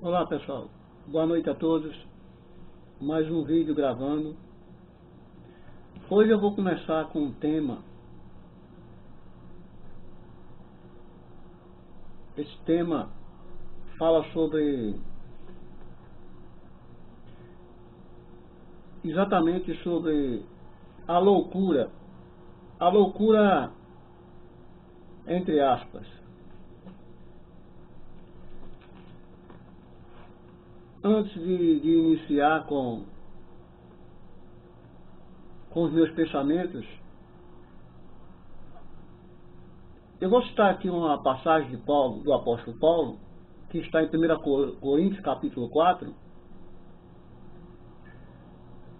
Olá pessoal, boa noite a todos, mais um vídeo gravando. Hoje eu vou começar com um tema. Esse tema fala exatamente sobre a loucura entre aspas. Antes de iniciar com os meus pensamentos, eu vou citar aqui uma passagem de Paulo, do apóstolo Paulo, que está em 1 Coríntios, capítulo 4.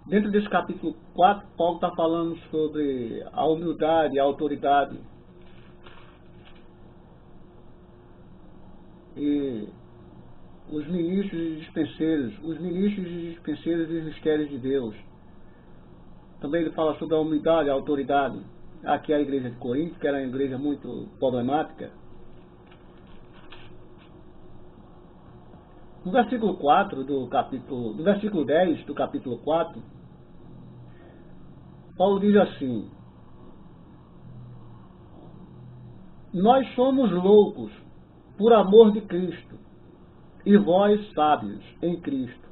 Dentro desse capítulo 4, Paulo está falando sobre a humildade, a autoridade e os ministros e dispenseiros, dos mistérios de Deus. Também ele fala sobre a humildade, a autoridade. Aqui é a igreja de Corinto, que era uma igreja muito problemática. No versículo 10 do capítulo 4, Paulo diz assim: nós somos loucos por amor de Cristo, e vós sábios em Cristo.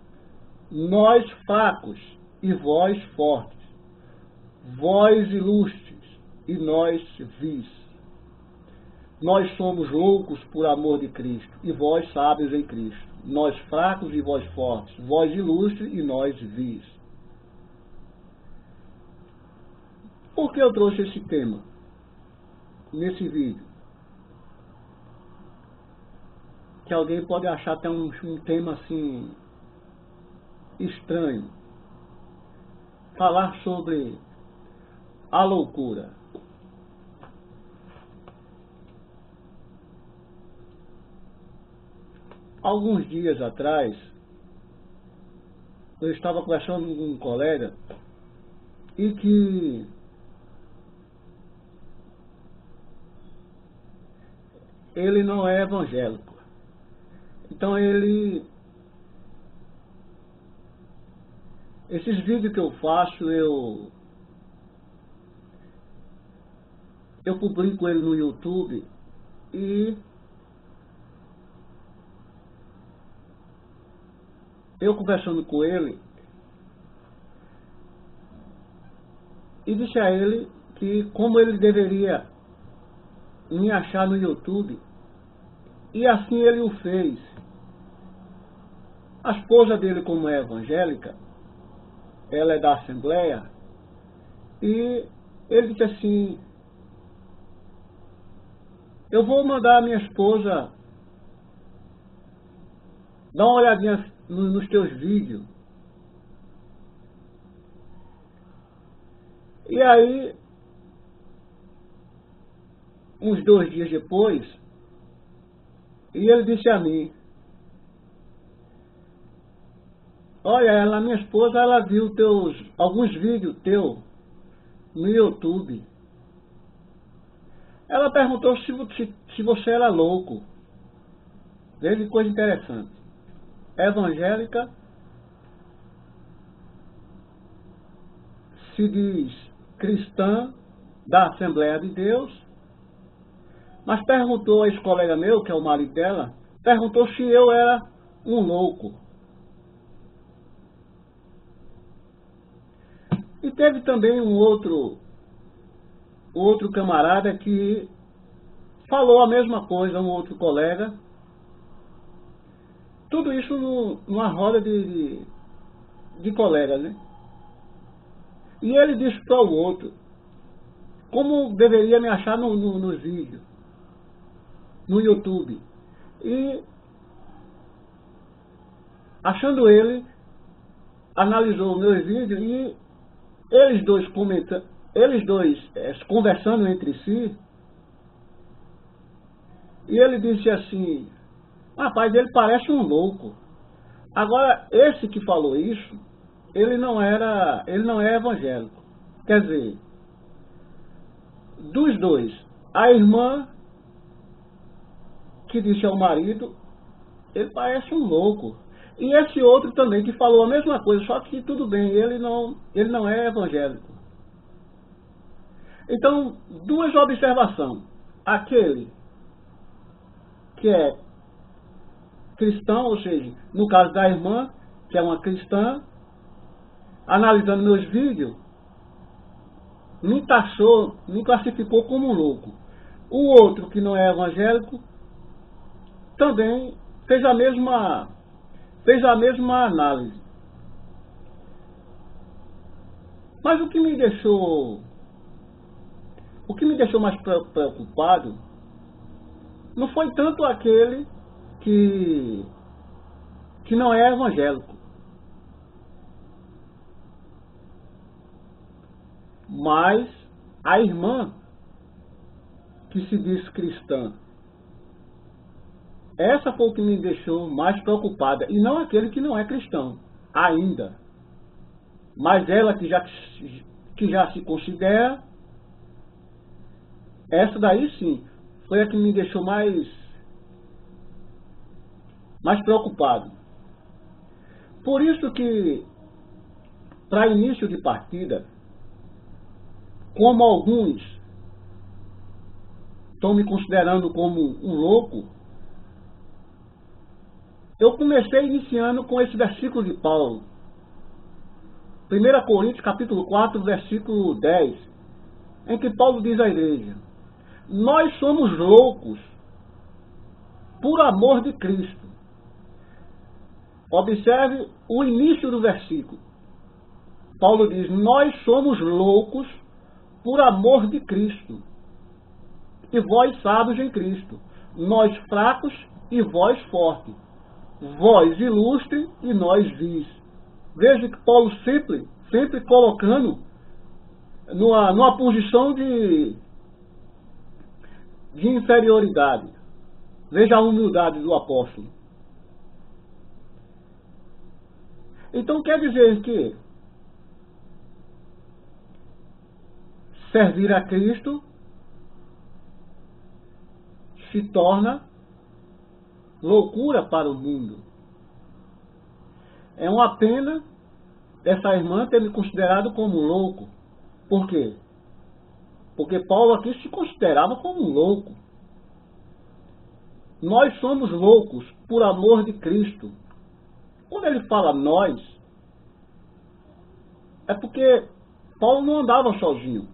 Nós fracos, e vós fortes. Vós ilustres, e nós vis. Nós somos loucos por amor de Cristo, e vós sábios em Cristo. Nós fracos e vós fortes. Vós ilustres e nós vis. Por que eu trouxe esse tema nesse vídeo? Que alguém pode achar até um tema assim estranho. Falar sobre a loucura. Alguns dias atrás, eu estava conversando com um colega e que ele não é evangélico. Então esses vídeos que eu faço, eu publico ele no YouTube e eu conversando com ele e disse a ele que como ele deveria me achar no YouTube, e assim ele o fez. A esposa dele, como é evangélica, ela é da Assembleia, e ele disse assim: eu vou mandar a minha esposa dar uma olhadinha nos teus vídeos. E aí, uns 2 dias depois, e ele disse a mim: olha, minha esposa, ela viu alguns vídeos teus no YouTube. Ela perguntou se você era louco. Veja que coisa interessante. Evangélica, se diz cristã, da Assembleia de Deus, mas perguntou a esse colega meu, que é o marido dela, perguntou se eu era um louco. E teve também um outro camarada que falou a mesma coisa, um outro colega. Tudo isso numa roda de colegas, né? E ele disse para o outro como deveria me achar nos vídeos, no YouTube. E achando ele, analisou meus vídeos e eles dois conversando entre si, e ele disse assim: rapaz, ele parece um louco. Agora, esse que falou isso, ele não é evangélico. Quer dizer, dos dois, a irmã que disse ao marido ele parece um louco. E esse outro também que falou a mesma coisa, só que tudo bem, ele não é evangélico. Então, duas observações. Aquele que é cristão, ou seja, no caso da irmã, que é uma cristã, analisando meus vídeos, me taxou, me classificou como um louco. O outro, que não é evangélico, também fez a mesma análise. Mas o que me deixou mais preocupado não foi tanto aquele que não é evangélico, mas a irmã que se diz cristã. Essa foi o que me deixou mais preocupada, e não aquele que não é cristão ainda, mas ela que já se considera, essa daí sim foi a que me deixou mais preocupado. Por isso que, para início de partida, como alguns estão me considerando como um louco, eu comecei iniciando com esse versículo de Paulo. 1 Coríntios capítulo 4, versículo 10, em que Paulo diz à igreja: nós somos loucos por amor de Cristo. Observe o início do versículo. Paulo diz: nós somos loucos por amor de Cristo, e vós sábios em Cristo, nós fracos e vós fortes, vós ilustres e nós vis. Veja que Paulo sempre colocando numa posição de inferioridade. Veja a humildade do apóstolo. Então quer dizer que servir a Cristo se torna loucura para o mundo. É uma pena essa irmã ter me considerado como louco. Por quê? Porque Paulo aqui se considerava como um louco. Nós somos loucos por amor de Cristo. Quando ele fala nós, é porque Paulo não andava sozinho.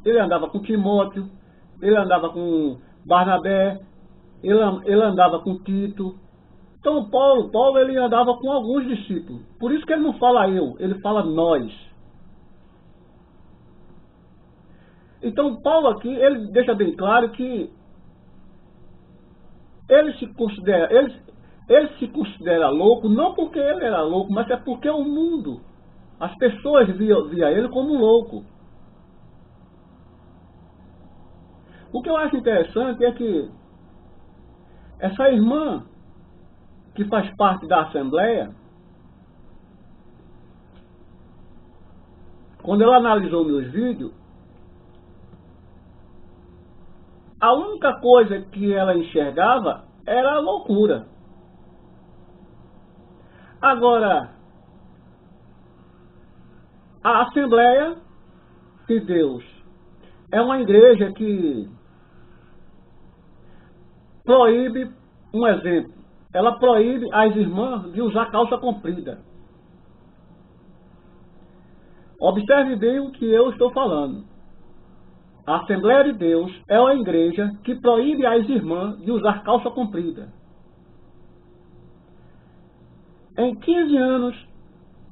Ele andava com Timóteo, ele andava com Barnabé, ele andava com Tito. Então Paulo ele andava com alguns discípulos. Por isso que ele não fala eu, ele fala nós. Então Paulo aqui, ele deixa bem claro que ele se considera louco, não porque ele era louco, mas é porque o mundo, as pessoas via ele como um louco. O que eu acho interessante é que essa irmã, que faz parte da Assembleia, quando ela analisou meus vídeos, a única coisa que ela enxergava era a loucura. Agora, a Assembleia de Deus é uma igreja que proíbe, um exemplo, ela proíbe as irmãs de usar calça comprida. Observe bem o que eu estou falando. A Assembleia de Deus é uma igreja que proíbe as irmãs de usar calça comprida. Em 15 anos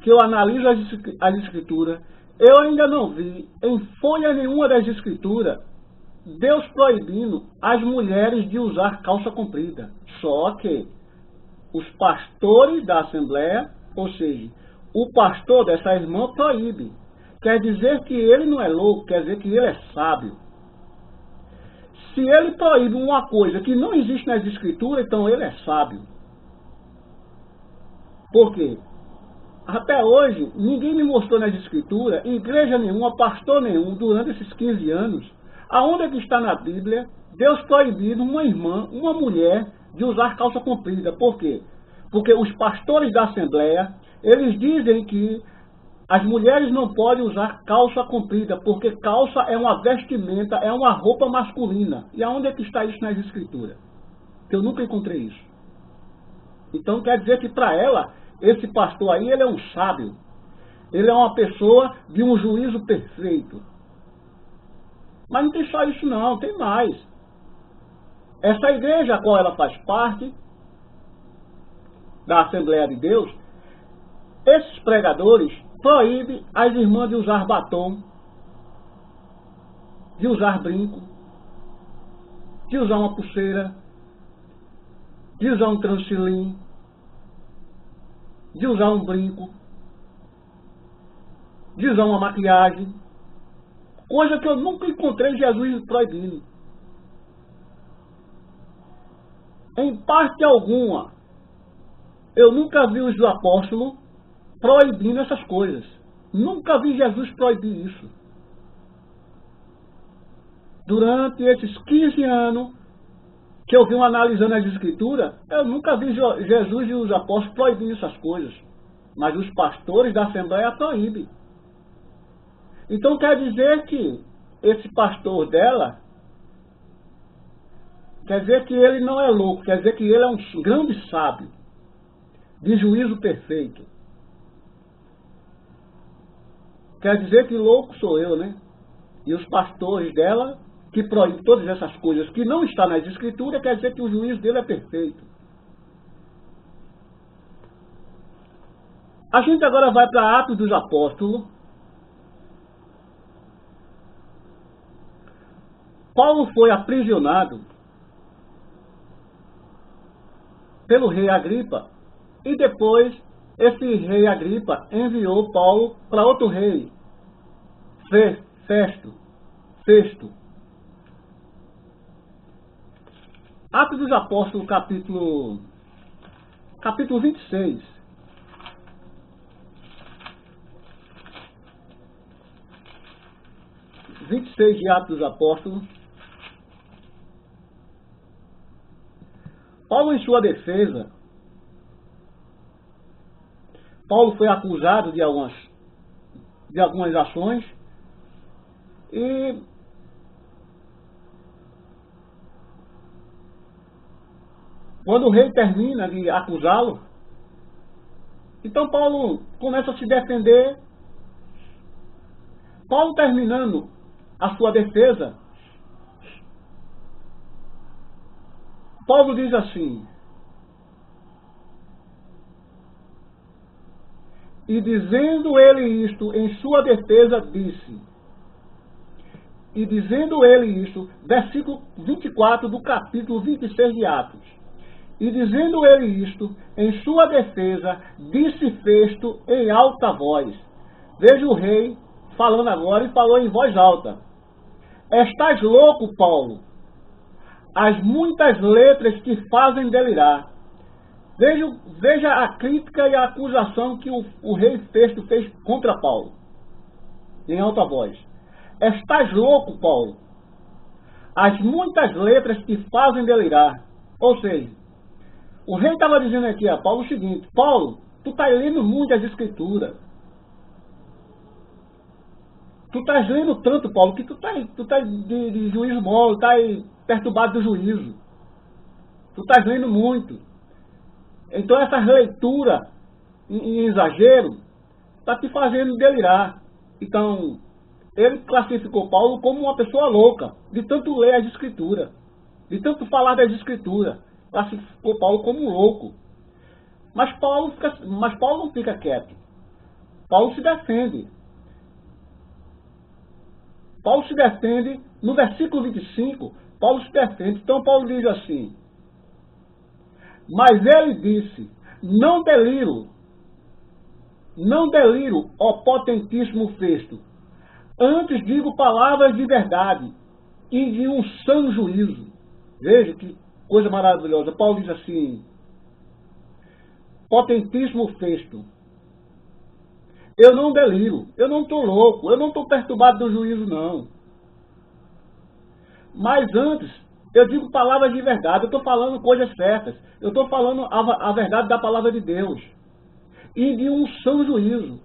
que eu analiso as escrituras, eu ainda não vi em folha nenhuma das escrituras Deus proibindo as mulheres de usar calça comprida. Só que os pastores da Assembleia, ou seja, o pastor dessa irmã proíbe. Quer dizer que ele não é louco, quer dizer que ele é sábio. Se ele proíbe uma coisa que não existe nas escrituras, então ele é sábio. Por quê? Até hoje, ninguém me mostrou nas escrituras, igreja nenhuma, pastor nenhum, durante esses 15 anos, aonde é que está na Bíblia, Deus proibindo uma irmã, uma mulher, de usar calça comprida. Por quê? Porque os pastores da Assembleia, eles dizem que as mulheres não podem usar calça comprida, porque calça é uma vestimenta, é uma roupa masculina. E aonde é que está isso nas Escrituras? Eu nunca encontrei isso. Então quer dizer que para ela, esse pastor aí, ele é um sábio. Ele é uma pessoa de um juízo perfeito. Mas não tem só isso não, tem mais. Essa igreja a qual ela faz parte, da Assembleia de Deus, esses pregadores proíbem as irmãs de usar batom, de usar brinco, de usar uma pulseira, de usar um transilim, de usar um brinco, de usar uma maquiagem, coisa que eu nunca encontrei Jesus proibindo. Em parte alguma, eu nunca vi os apóstolos proibindo essas coisas. Nunca vi Jesus proibir isso. Durante esses 15 anos que eu vim analisando as Escrituras, eu nunca vi Jesus e os apóstolos proibindo essas coisas. Mas os pastores da Assembleia proíbem. Então quer dizer que esse pastor dela, quer dizer que ele não é louco, quer dizer que ele é um grande sábio, de juízo perfeito. Quer dizer que louco sou eu, né? E os pastores dela, que proíbem todas essas coisas que não estão nas Escrituras, quer dizer que o juízo dele é perfeito. A gente agora vai para Atos dos Apóstolos. Paulo foi aprisionado pelo rei Agripa, e depois esse rei Agripa enviou Paulo para outro rei, Festo. Atos dos Apóstolos, capítulo 26. 26 de Atos dos Apóstolos. Paulo, em sua defesa, Paulo foi acusado de algumas ações e quando o rei termina de acusá-lo, então Paulo começa a se defender. Paulo, terminando a sua defesa, Paulo diz assim: e dizendo ele isto em sua defesa, disse. E dizendo ele isto, versículo 24 do capítulo 26 de Atos. E dizendo ele isto em sua defesa, disse Festo em alta voz. Veja o rei falando agora e falou em voz alta: estás louco, Paulo? As muitas letras te fazem delirar. Veja a crítica e a acusação que o rei Festo fez contra Paulo, em alta voz. Estás louco, Paulo? As muitas letras te fazem delirar. Ou seja, o rei estava dizendo aqui a Paulo o seguinte: Paulo, tu estás lendo muito as Escrituras. Tu estás lendo tanto, Paulo, que tu estás de juízo mole, estás perturbado do juízo. Tu estás lendo muito. Então essa leitura em exagero está te fazendo delirar. Então, ele classificou Paulo como uma pessoa louca, de tanto ler as Escrituras, de tanto falar das Escrituras. Classificou Paulo como um louco. Mas Paulo não fica quieto. Paulo se defende. Paulo se defende, no versículo 25, Paulo se defende. Então Paulo diz assim: mas ele disse, não deliro, ó potentíssimo Festo, antes digo palavras de verdade e de um sã juízo. Veja que coisa maravilhosa. Paulo diz assim: potentíssimo Festo, eu não deliro, eu não estou louco, eu não estou perturbado do juízo, não. Mas antes, Eu digo palavras de verdade, eu estou falando coisas certas. Eu estou falando a verdade da palavra de Deus. E de um são juízo.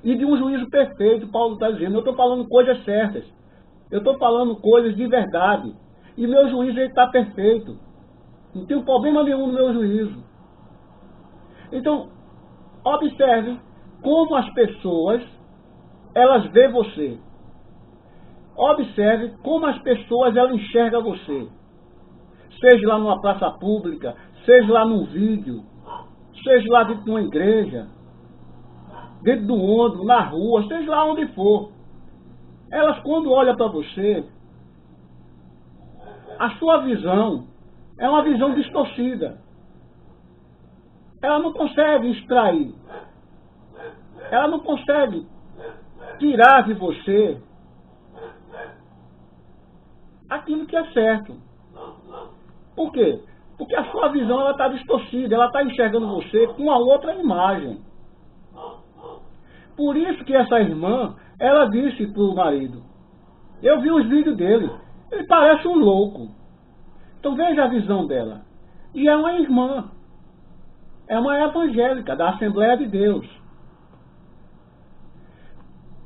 E de um juízo perfeito, Paulo está dizendo. Eu estou falando coisas certas. Eu estou falando coisas de verdade. E meu juízo está perfeito. Não tenho problema nenhum no meu juízo. Então, observe como as pessoas, elas veem você. Observe como as pessoas, elas enxergam você. Seja lá numa praça pública, seja lá num vídeo, seja lá dentro de uma igreja, dentro do ônibus, na rua, seja lá onde for. Elas, quando olham para você, a sua visão é uma visão distorcida. Ela não consegue extrair. Ela não consegue tirar de você aquilo que é certo. Por quê? Porque a sua visão está distorcida, ela está enxergando você com uma outra imagem. Por isso que essa irmã, ela disse para o marido, eu vi os vídeos dele, ele parece um louco. Então veja a visão dela. E é uma irmã, é uma evangélica da Assembleia de Deus.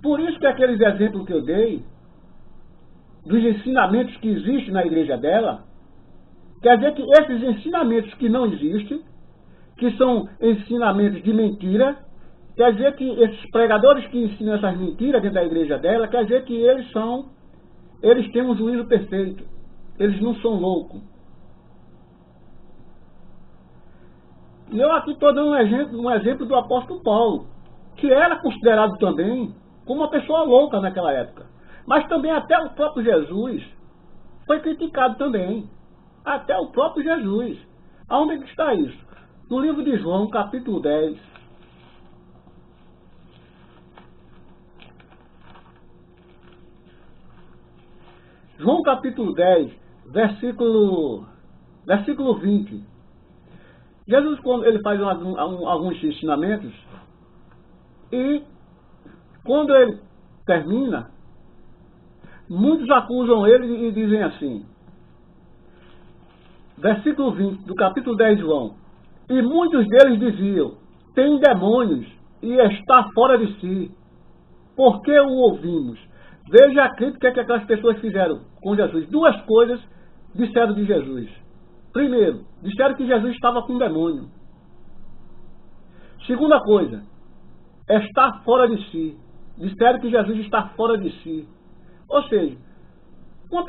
Por isso que aqueles exemplos que eu dei, dos ensinamentos que existem na igreja dela, quer dizer que esses ensinamentos que não existem, que são ensinamentos de mentira, quer dizer que esses pregadores que ensinam essas mentiras dentro da igreja dela, quer dizer que eles têm um juízo perfeito. Eles não são loucos. E eu aqui estou dando um exemplo do apóstolo Paulo, que era considerado também como uma pessoa louca naquela época. Mas também até o próprio Jesus foi criticado também. Até o próprio Jesus. Aonde é que está isso? No livro de João, capítulo 10. João capítulo 10, versículo 20. Jesus, quando ele faz alguns ensinamentos, e quando ele termina, muitos acusam ele e dizem assim, versículo 20 do capítulo 10 de João, e muitos deles diziam, tem demônios e está fora de si. Por que o ouvimos? Veja a crítica que aquelas pessoas fizeram com Jesus. Duas coisas disseram de Jesus. Primeiro, disseram que Jesus estava com demônio. Segunda coisa, está fora de si. Disseram que Jesus está fora de si. Ou seja, uma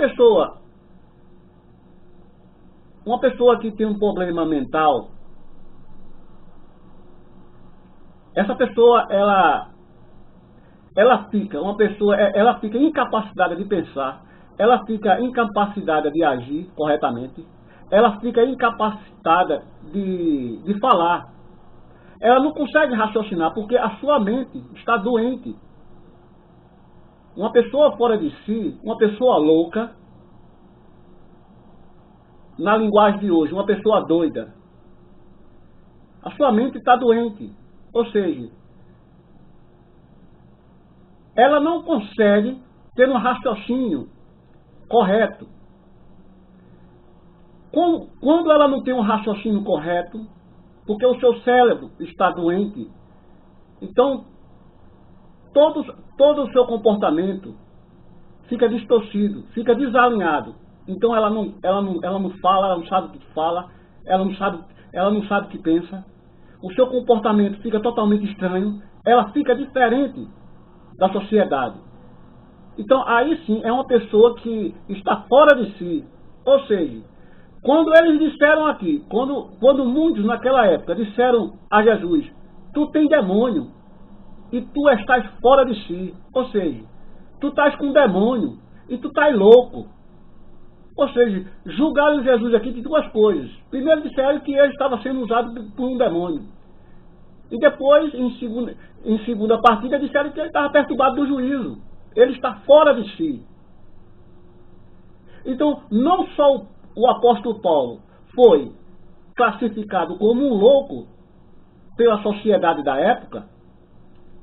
pessoa que tem um problema mental, essa pessoa, ela fica incapacitada de pensar, ela fica incapacitada de agir corretamente, ela fica incapacitada de falar. Ela não consegue raciocinar porque a sua mente está doente. Uma pessoa fora de si, uma pessoa louca, na linguagem de hoje, uma pessoa doida, a sua mente está doente. Ou seja, ela não consegue ter um raciocínio correto. Quando ela não tem um raciocínio correto, porque o seu cérebro está doente, então todo o seu comportamento fica distorcido, fica desalinhado. Então ela não fala, ela não sabe o que fala, ela não sabe o que pensa. O seu comportamento fica totalmente estranho, ela fica diferente da sociedade. Então aí sim é uma pessoa que está fora de si. Ou seja, quando eles disseram aqui, quando muitos naquela época disseram a Jesus, tu tem demônio e tu estás fora de si. Ou seja, tu estás com demônio e tu estás louco. Ou seja, julgaram Jesus aqui de duas coisas. Primeiro disseram que ele estava sendo usado por um demônio. E depois, em segunda partida, disseram que ele estava perturbado do juízo. Ele está fora de si. Então, não só o apóstolo Paulo foi classificado como um louco pela sociedade da época,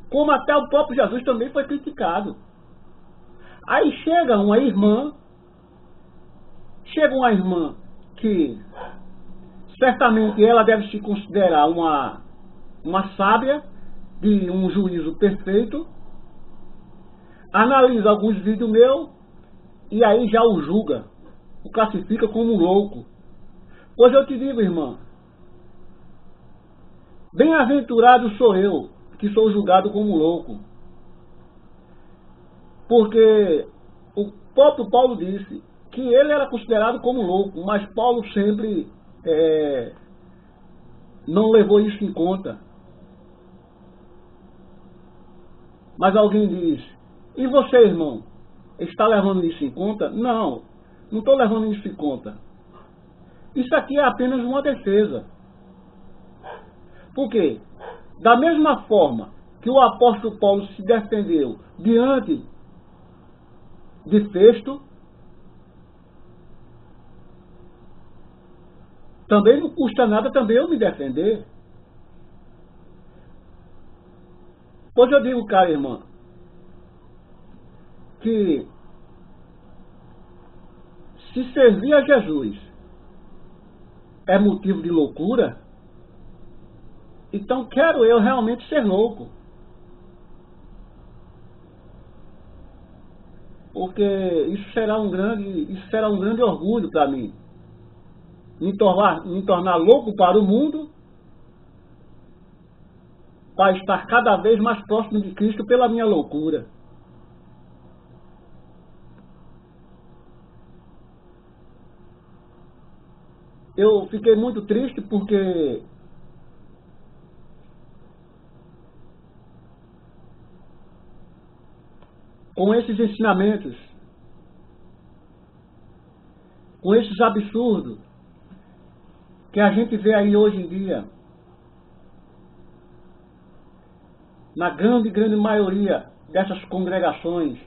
como até o próprio Jesus também foi criticado. Aí chega uma irmã Chega uma irmã que certamente ela deve se considerar uma sábia, de um juízo perfeito, analisa alguns vídeos meus e aí já o julga, o classifica como um louco. Pois eu te digo, irmã, bem-aventurado sou eu, que sou julgado como louco. Porque o próprio Paulo disse que ele era considerado como louco, mas Paulo sempre não levou isso em conta. Mas alguém diz, e você, irmão, está levando isso em conta? Não, não estou levando isso em conta. Isso aqui é apenas uma defesa. Por quê? Da mesma forma que o apóstolo Paulo se defendeu diante de Festo, também não custa nada também eu me defender. Pois eu digo, cara, irmã, que se servir a Jesus é motivo de loucura, então quero eu realmente ser louco. Porque isso será um grande orgulho para mim. Me tornar louco para o mundo, para estar cada vez mais próximo de Cristo pela minha loucura. Eu fiquei muito triste porque com esses ensinamentos, com esses absurdos que a gente vê aí hoje em dia, na grande maioria dessas congregações,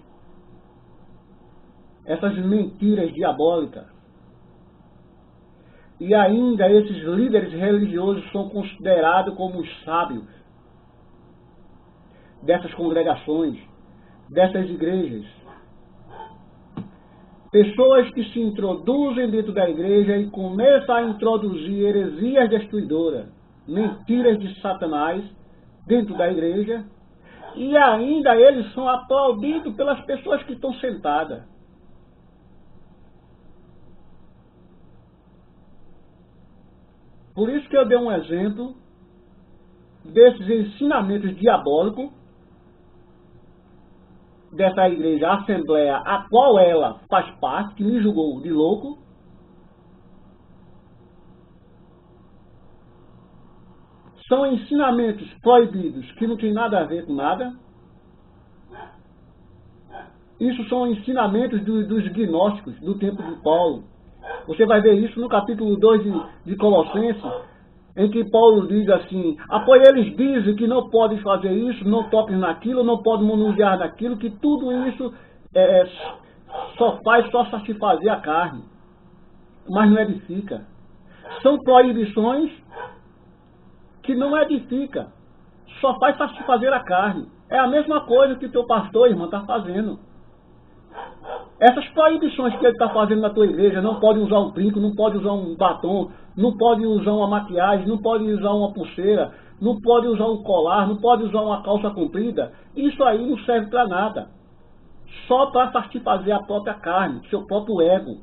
essas mentiras diabólicas, e ainda esses líderes religiosos são considerados como os sábios dessas congregações, dessas igrejas. Pessoas que se introduzem dentro da igreja e começam a introduzir heresias destruidoras, mentiras de Satanás dentro da igreja, e ainda eles são aplaudidos pelas pessoas que estão sentadas. Por isso que eu dei um exemplo desses ensinamentos diabólicos dessa igreja, a Assembleia, a qual ela faz parte, que me julgou de louco. São ensinamentos proibidos que não tem nada a ver com nada. Isso são ensinamentos dos gnósticos do tempo de Paulo. Você vai ver isso no capítulo 2 de Colossenses, em que Paulo diz assim, após eles dizem que não podem fazer isso, não toquem naquilo, não podem manusear naquilo, que tudo isso só satisfazer a carne, mas não edifica. São proibições que não edifica, só faz satisfazer a carne. É a mesma coisa que o teu pastor, irmã, está fazendo. Essas proibições que ele está fazendo na tua igreja, não pode usar um brinco, não pode usar um batom, não pode usar uma maquiagem, não pode usar uma pulseira, não pode usar um colar, não pode usar uma calça comprida, isso aí não serve para nada. Só para satisfazer a própria carne, seu próprio ego.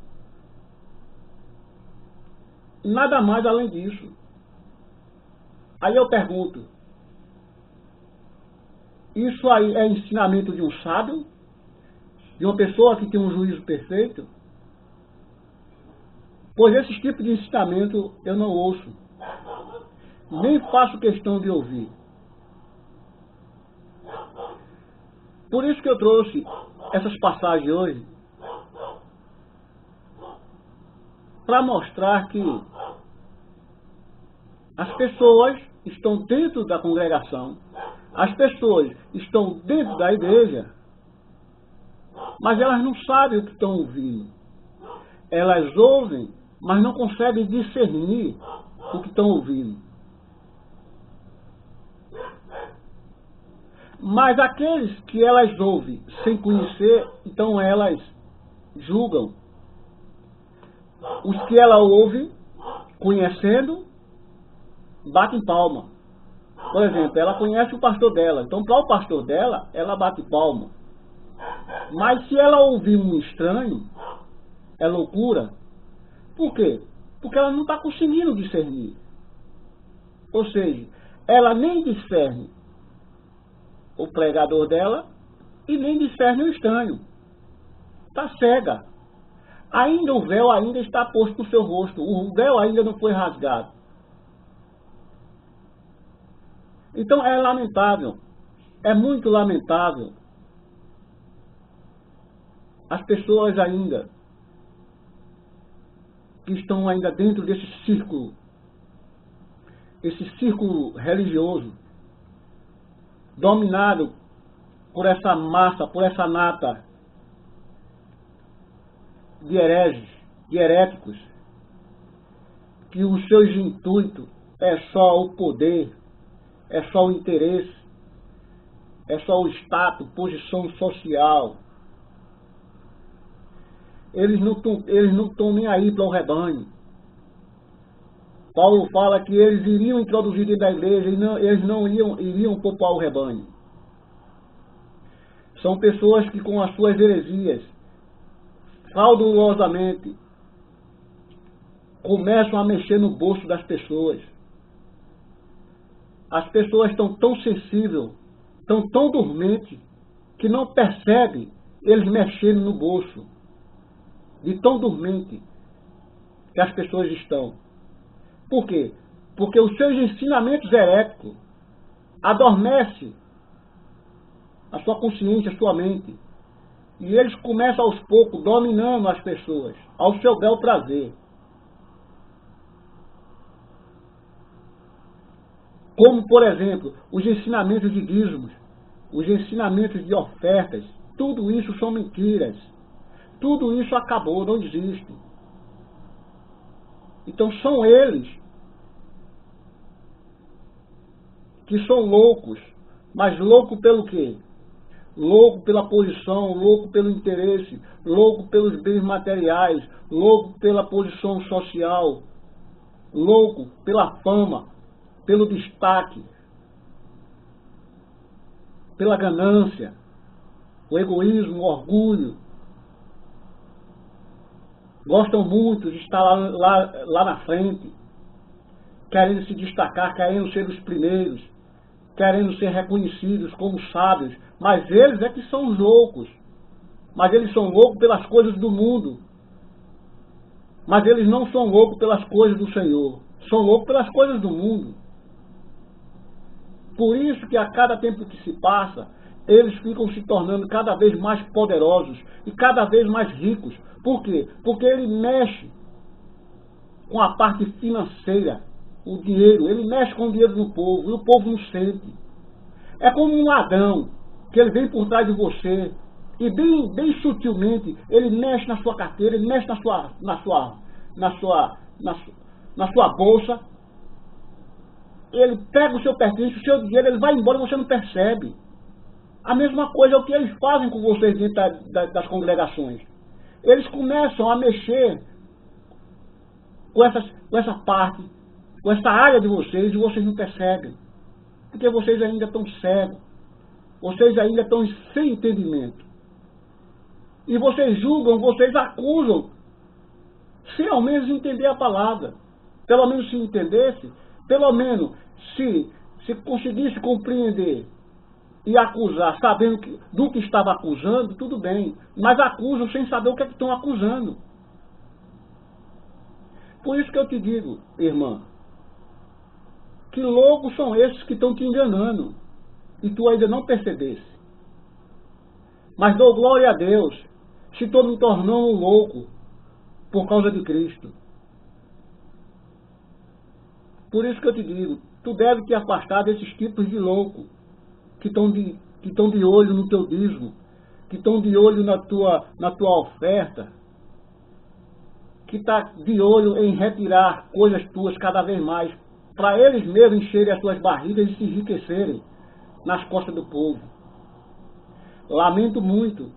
Nada mais além disso. Aí eu pergunto, isso aí é ensinamento de um sábio? De uma pessoa que tem um juízo perfeito? Pois esses tipos de ensinamento eu não ouço. Nem faço questão de ouvir. Por isso que eu trouxe essas passagens hoje, para mostrar que as pessoas estão dentro da congregação, as pessoas estão dentro da igreja, mas elas não sabem o que estão ouvindo. Elas ouvem, mas não conseguem discernir o que estão ouvindo. Mas aqueles que elas ouvem sem conhecer, então elas julgam. Os que ela ouve, conhecendo, batem palma. Por exemplo, ela conhece o pastor dela. Então, para o pastor dela, ela bate palma. Mas se ela ouvir um estranho, é loucura. Por quê? Porque ela não está conseguindo discernir. Ou seja, ela nem discerne o pregador dela e nem discerne o estranho. Está cega. Ainda o véu ainda está posto no seu rosto. O véu ainda não foi rasgado. Então é lamentável. É muito lamentável. As pessoas ainda que estão ainda dentro desse círculo, esse círculo religioso, dominado por essa massa, por essa nata de hereges, de heréticos, que os seus intuitos é só o poder, é só o interesse, é só o status, posição social. Eles não estão nem aí para o rebanho. Paulo fala que eles iriam introduzir dentro da igreja e eles não iriam poupar o rebanho. São pessoas que com as suas heresias, fraudulosamente, começam a mexer no bolso das pessoas. As pessoas estão tão sensíveis, estão tão dormentes, que não percebem eles mexendo no bolso. De tão dormente que as pessoas estão. Por quê? Porque os seus ensinamentos heréticos adormecem a sua consciência, a sua mente. E eles começam aos poucos dominando as pessoas, ao seu bel prazer. Como, por exemplo, os ensinamentos de dízimos, os ensinamentos de ofertas, tudo isso são mentiras. Tudo isso acabou, não existe. Então são eles que são loucos. Mas louco pelo quê? Louco pela posição, louco pelo interesse, louco pelos bens materiais, louco pela posição social, louco pela fama, pelo destaque, pela ganância, o egoísmo, o orgulho. Gostam muito de estar lá na frente, querendo se destacar, querendo ser os primeiros, querendo ser reconhecidos como sábios. Mas eles é que são os loucos. Mas eles são loucos pelas coisas do mundo. Mas eles não são loucos pelas coisas do Senhor. São loucos pelas coisas do mundo. Por isso que a cada tempo que se passa, eles ficam se tornando cada vez mais poderosos e cada vez mais ricos. Por quê? Porque ele mexe com a parte financeira, o dinheiro. Ele mexe com o dinheiro do povo e o povo não sente. É como um ladrão que ele vem por trás de você e bem sutilmente ele mexe na sua carteira, ele mexe na sua bolsa. Ele pega o seu pertence, o seu dinheiro, ele vai embora e você não percebe. A mesma coisa é o que eles fazem com vocês dentro das congregações. Eles começam a mexer com essa parte, com essa área de vocês, e vocês não percebem. Porque vocês ainda estão cegos. Vocês ainda estão sem entendimento. E vocês julgam, vocês acusam, sem ao menos entender a palavra. Pelo menos se entendesse, pelo menos se conseguisse compreender e acusar, sabendo do que estava acusando, tudo bem. Mas acusam sem saber o que é que estão acusando. Por isso que eu te digo, irmã, que loucos são esses que estão te enganando e tu ainda não percebesse. Mas dou glória a Deus se estou me tornando um louco por causa de Cristo. Por isso que eu te digo, tu deve te afastar desses tipos de louco que estão de olho no teu dízimo, que estão de olho na tua oferta, que está de olho em retirar coisas tuas cada vez mais, para eles mesmos encherem as suas barrigas e se enriquecerem nas costas do povo. Lamento muito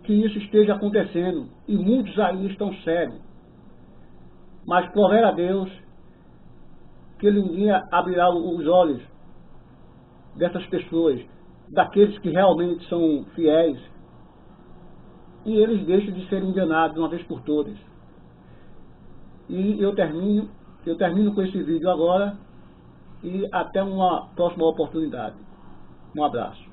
que isso esteja acontecendo e muitos aí estão cegos. mas prover a Deus que Ele um dia abrirá os olhos dessas pessoas, daqueles que realmente são fiéis, e eles deixam de ser enganados de uma vez por todas. E eu termino com esse vídeo agora, e até uma próxima oportunidade. Um abraço.